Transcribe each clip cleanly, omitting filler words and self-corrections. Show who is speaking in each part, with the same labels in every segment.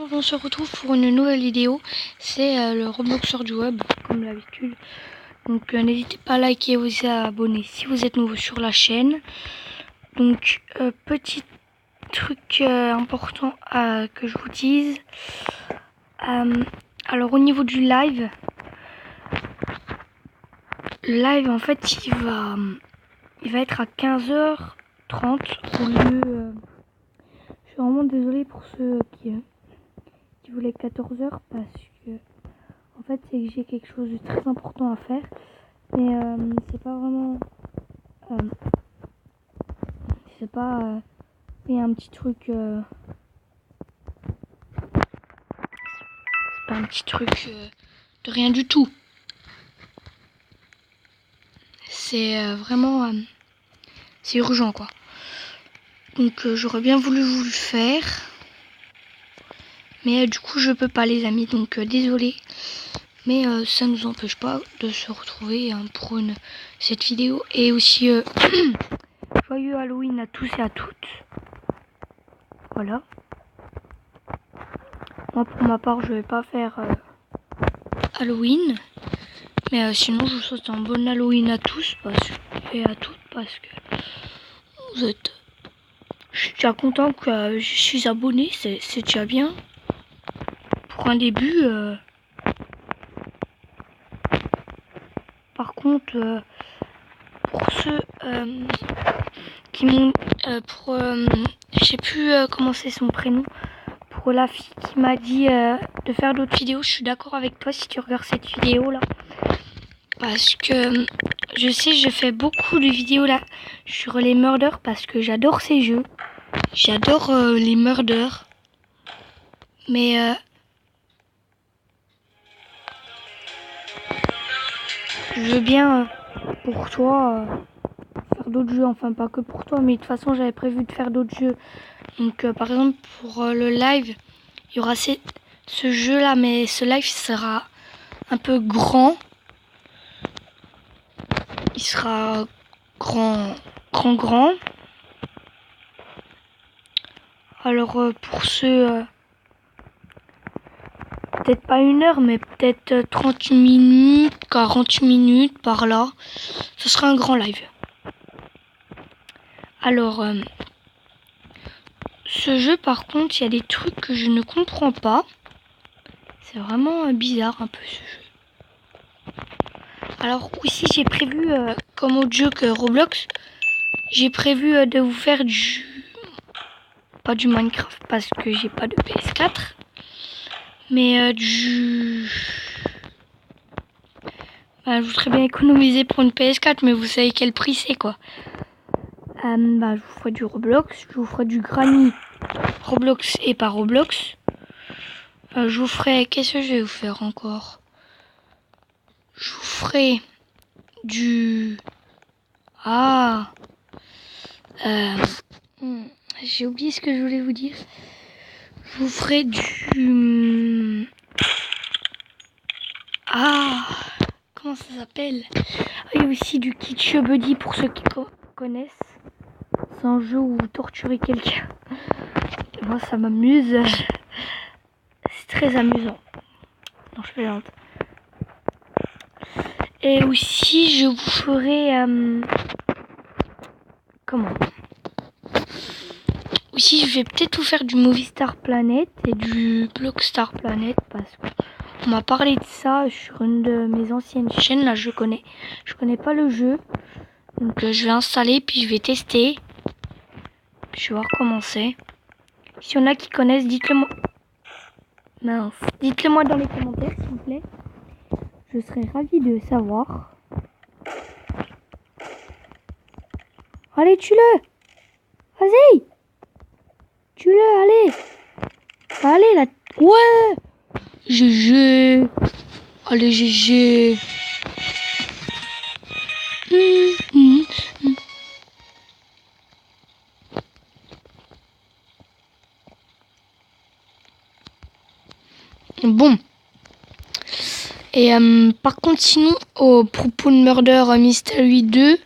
Speaker 1: bonjour, on se retrouve pour une nouvelle vidéo. C'est le Robloxer du web, comme d'habitude. Donc n'hésitez pas à liker et vous abonner si vous êtes nouveau sur la chaîne. Donc petit truc important que je vous dise. Alors au niveau du live, le live en fait il va être à 15h30 au lieu... je suis vraiment désolée pour ceux qui voulaient 14h parce que en fait c'est que j'ai quelque chose de très important à faire, mais c'est pas vraiment c'est pas il y a un petit truc c'est pas un petit truc de rien du tout, c'est vraiment c'est urgent quoi. Donc j'aurais bien voulu vous le faire, mais du coup je peux pas les amis, donc désolé. Mais ça ne nous empêche pas de se retrouver pour cette vidéo. Et aussi joyeux Halloween à tous et à toutes. Voilà. Moi pour ma part je vais pas faire Halloween. Mais sinon je vous souhaite un bon Halloween à tous et à toutes parce que vous êtes... Je suis déjà content que je suis abonné, c'est déjà bien. Pour un début. Par contre, pour ceux qui m'ont... je sais plus comment c'est son prénom. Pour la fille qui m'a dit de faire d'autres vidéos, je suis d'accord avec toi si tu regardes cette vidéo là. Parce que je sais, je fais beaucoup de vidéos là sur les murders parce que j'adore ces jeux. J'adore les murders. Mais je veux bien pour toi faire d'autres jeux. Enfin, pas que pour toi, mais de toute façon, j'avais prévu de faire d'autres jeux. Donc, par exemple, pour le live, il y aura ce jeu là, mais ce live sera un peu grand. Il sera grand. Alors pour ceux, peut-être pas 1 heure, mais peut-être 30 minutes, 40 minutes par là. Ce sera un grand live. Alors, ce jeu par contre, il y a des trucs que je ne comprends pas. C'est vraiment bizarre un peu ce jeu. Alors aussi j'ai prévu, comme autre jeu que Roblox, j'ai prévu de vous faire pas du Minecraft parce que j'ai pas de PS4, mais je voudrais bien économiser pour une PS4, mais vous savez quel prix c'est quoi. Je vous ferai du Roblox, je vous ferai du Granny Roblox et pas Roblox. Je vous ferai, qu'est-ce que je vais vous faire encore? Je vous ferai du... j'ai oublié ce que je voulais vous dire. Je vous ferai du... comment ça s'appelle? Il y a aussi du Kitsch Buddy pour ceux qui connaissent. C'est un jeu où vous torturez quelqu'un. Et moi ça m'amuse. C'est très amusant. Non, je plaisante. Et aussi je vous ferai... comment? Aussi je vais peut-être vous faire du Movie Star Planet et du Blockstar Planet parce que on m'a parlé de ça sur une de mes anciennes chaînes. Là je connais pas le jeu. Donc je vais installer puis je vais tester. Je vais voir comment c'est. Si y en a qui connaissent, dites-le moi. Mince. Dites-le moi dans les commentaires s'il vous plaît. Je serais ravie de savoir. Allez, tue-le. Vas-y. Tue-le, allez. Allez là. Ouais. GG. Allez, GG. Bon. Et par contre, sinon, au propos de Murder Mystery 2,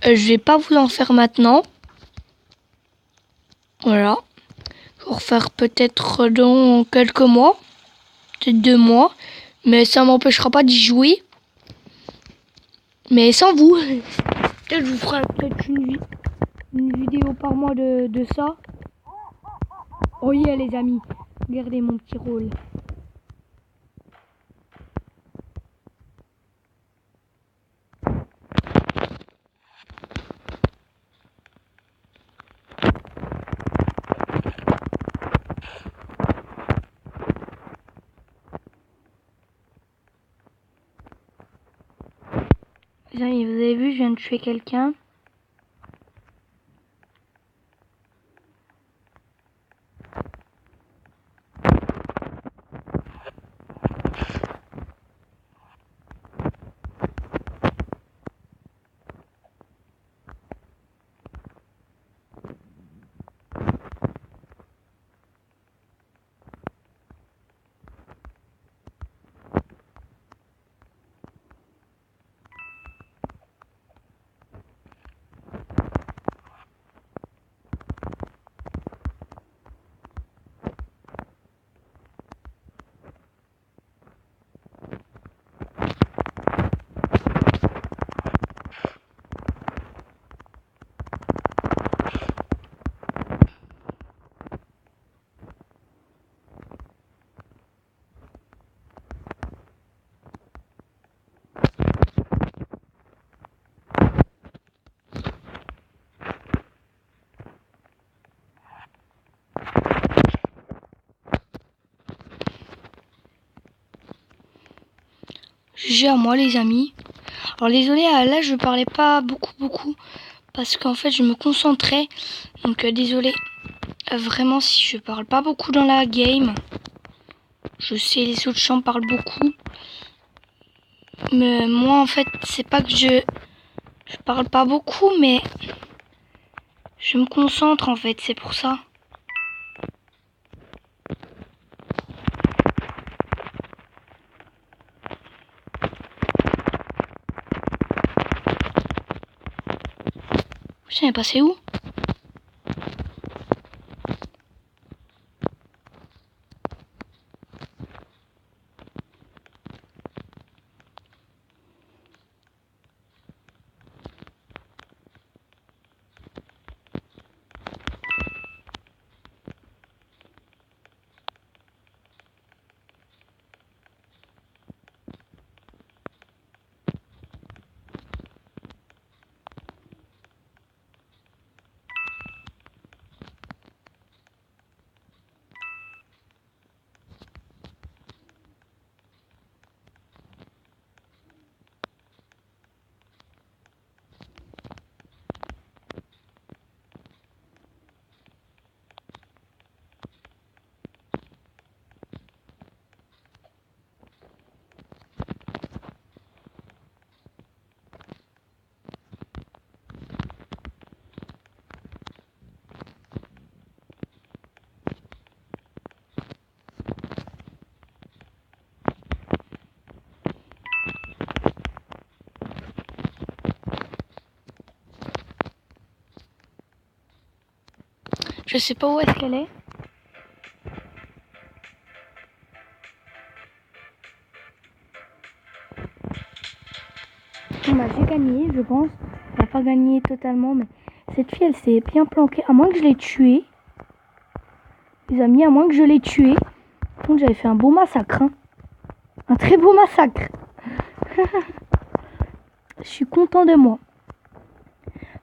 Speaker 1: je vais pas vous en faire maintenant. Voilà. Je vais refaire peut-être dans quelques mois, peut-être 2 mois, mais ça m'empêchera pas d'y jouer. Mais sans vous, peut-être je vous ferai peut-être une vidéo par mois de ça. Oh yeah les amis, regardez mon petit rôle. Les amis, vous avez vu, je viens de tuer quelqu'un. GG à moi les amis. Alors désolé, là je parlais pas beaucoup parce qu'en fait je me concentrais. Donc désolé vraiment si je parle pas beaucoup dans la game. Je sais les autres champs parlent beaucoup. Mais moi en fait c'est pas que je parle pas beaucoup mais je me concentre en fait, c'est pour ça. Putain, elle est passée où? Je sais pas où est-ce qu'elle est. Bon bah j'ai gagné je pense. Elle n'a pas gagné totalement mais cette fille elle s'est bien planquée. À moins que je l'ai tuée. Les amis, à moins que je l'ai tuée. Par contre j'avais fait un beau massacre. Hein. Un très beau massacre. Je suis content de moi.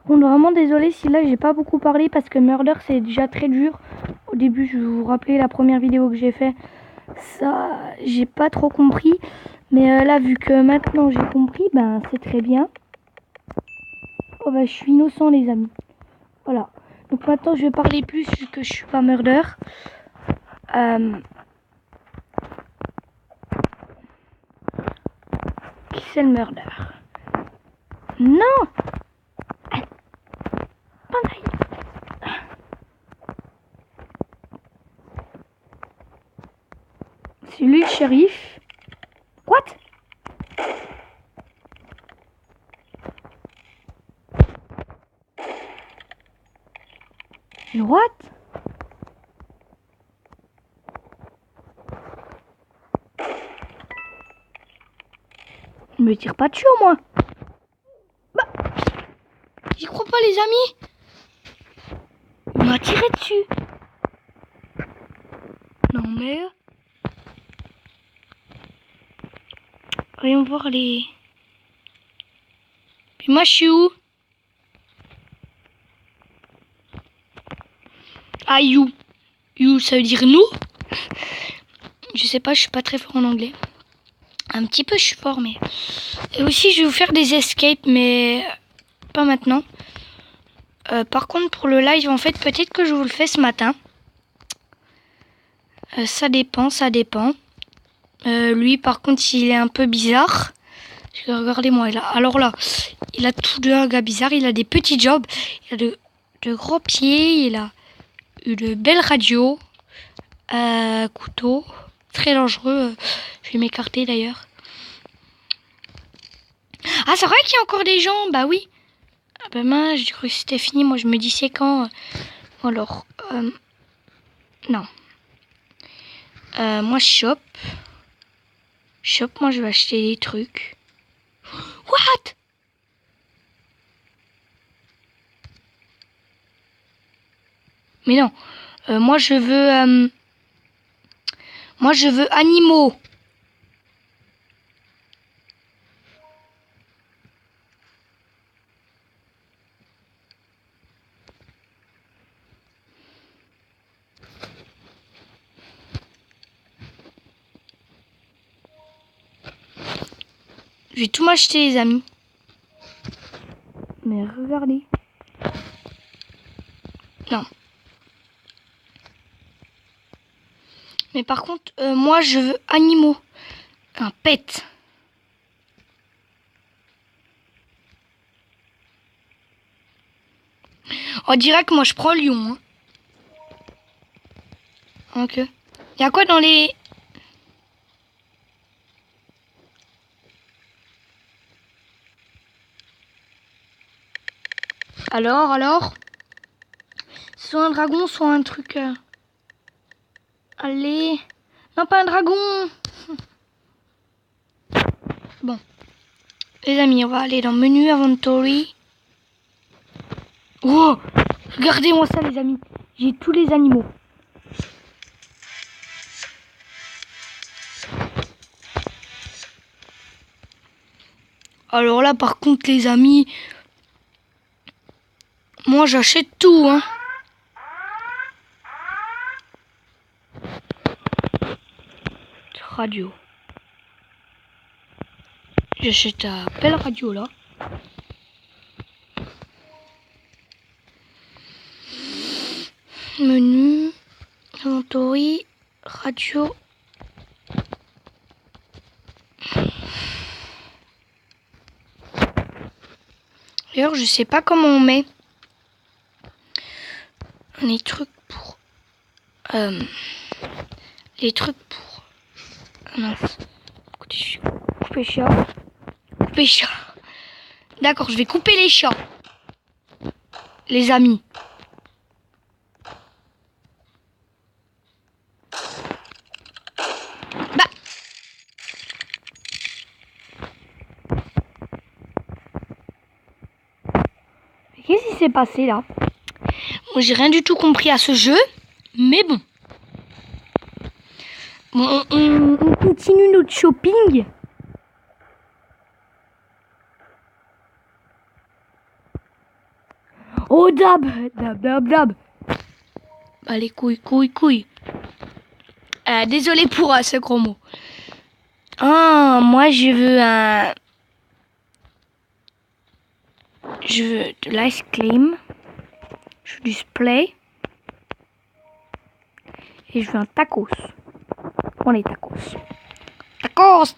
Speaker 1: Bon, vraiment désolé si là j'ai pas beaucoup parlé parce que Murder c'est déjà très dur. Au début je vous rappelais la première vidéo que j'ai fait. Ça j'ai pas trop compris. Mais là vu que maintenant j'ai compris, ben c'est très bien. Oh bah je suis innocent les amis. Voilà. Donc maintenant je vais parler plus vu que je suis pas Murder. Qui c'est le Murder? Non! C'est lui le shérif. What? What? Ne me tire pas dessus au moins. Bah, j'y crois pas les amis. Il m'a tiré dessus. Non mais... Voyons voir les... Puis moi je suis où? Ah you. You ça veut dire nous? Je sais pas, je suis pas très fort en anglais. Un petit peu je suis fort mais... Et aussi je vais vous faire des escapes mais... Pas maintenant. Par contre pour le live en fait peut-être que je vous le fais ce matin. Ça dépend, ça dépend. Lui par contre il est un peu bizarre. Parce que regardez-moi, alors là, il a tout de un gars bizarre, il a des petits jobs, il a de gros pieds, il a une belle radio, couteau, très dangereux, je vais m'écarter d'ailleurs. Ah c'est vrai qu'il y a encore des gens, bah oui. Ah bah mince, j'ai cru que c'était fini, moi je me dis c'est quand. Alors, non. Moi shop, moi je vais acheter des trucs. What? Mais non, moi je veux animaux. Je vais tout m'acheter les amis. Mais regardez. Non. Mais par contre, moi je veux animaux. Un pet. On dirait que moi je prends lion. Hein. Ok. Y a quoi dans les... Alors soit un dragon, soit un truc... Allez. Non, pas un dragon. Bon. Les amis, on va aller dans menu inventory. Oh, regardez-moi ça les amis. J'ai tous les animaux. Alors là, par contre, les amis, moi j'achète tout, hein. Radio. J'achète la belle radio là. Menu, inventory, radio. D'ailleurs, je sais pas comment on met les trucs pour... les trucs pour... Mince. Couper chat. Couper chat. D'accord, je vais couper les chats. Les amis. Bah. Qu'est-ce qui s'est passé là? Moi, j'ai rien du tout compris à ce jeu. Mais bon. Bon, on continue notre shopping. Oh dab. Allez, couille. Désolé pour ce gros mot. Ah, moi je veux un... Je veux de l'ice cream. Je veux du spray. Et je veux un tacos. On est tacos. Tacos.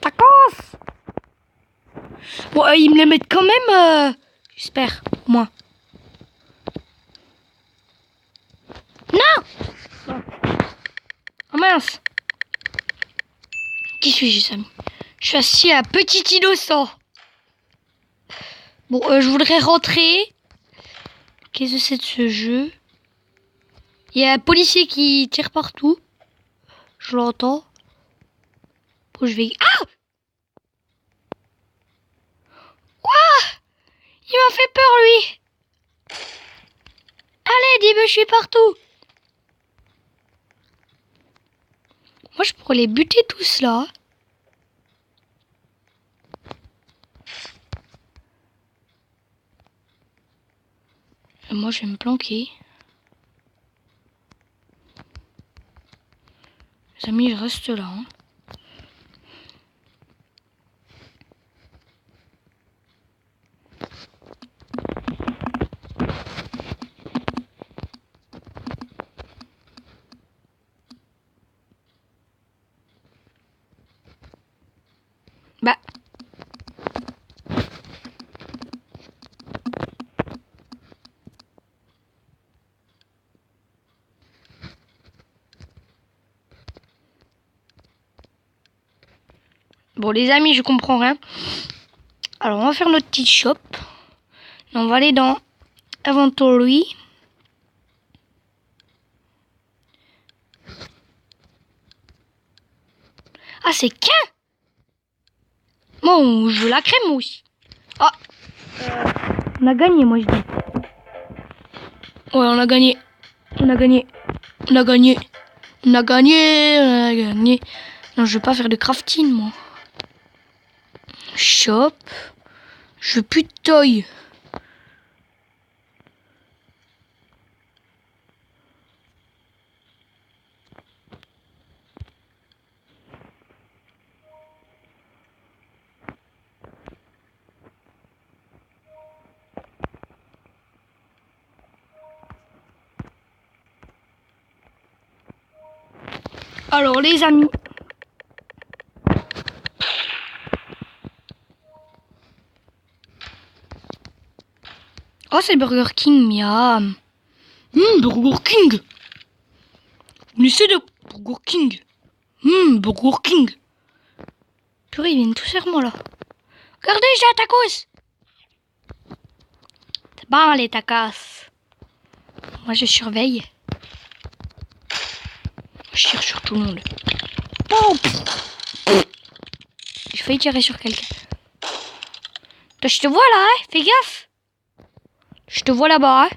Speaker 1: Bon, ils me les mettent quand même, j'espère, moi. Non. Oh mince. Qui suis-je, les amis? Je suis assis à petit innocent. Bon, je voudrais rentrer. Qu'est-ce que c'est de ce jeu? Il y a un policier qui tire partout. Je l'entends. Bon, je vais... Ah! Il m'a fait peur, lui. Allez, dis-moi, je suis partout. Moi, je pourrais les buter tous, là. Et moi, je vais me planquer. Les amis, je reste là. Hein. Bah. Bon, les amis, je comprends rien. Alors, on va faire notre petite shop. On va aller dans Inventory. Ah, c'est qu'un. Bon, je veux la crème, moi aussi. Ah. On a gagné, moi, je dis. Ouais, on a gagné. On a gagné. On a gagné. On a gagné. On a gagné. Non, je veux pas faire de crafting, moi. Shop. Je veux plus de toy. Alors, les amis. Oh, c'est Burger King, miam. Burger King. On essaie de Burger King. Burger King. Purée, ils viennent tous vers moi, là. Regardez, j'ai un tacos. C'est bon, les tacos. Moi, je surveille. Je tire sur tout le monde. Oh, j'ai failli tirer sur quelqu'un. Toi, je te vois là, hein. Fais gaffe. Je te vois là-bas, hein.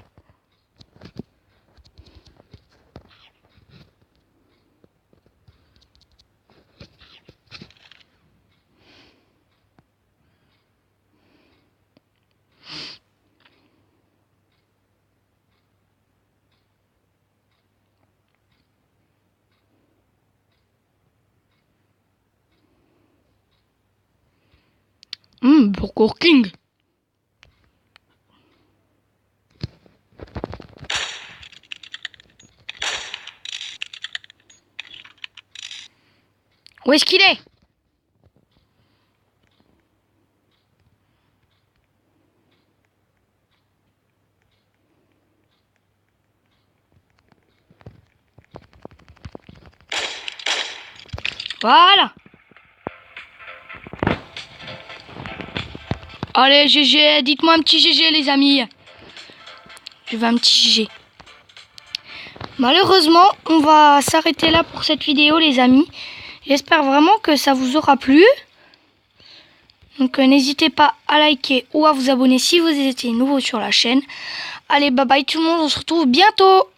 Speaker 1: Burger King. Où est-ce qu'il est? Voilà. Allez, GG, dites-moi un petit GG, les amis. Je veux un petit GG. Malheureusement, on va s'arrêter là pour cette vidéo, les amis. J'espère vraiment que ça vous aura plu. Donc, n'hésitez pas à liker ou à vous abonner si vous étiez nouveau sur la chaîne. Allez, bye bye tout le monde, on se retrouve bientôt.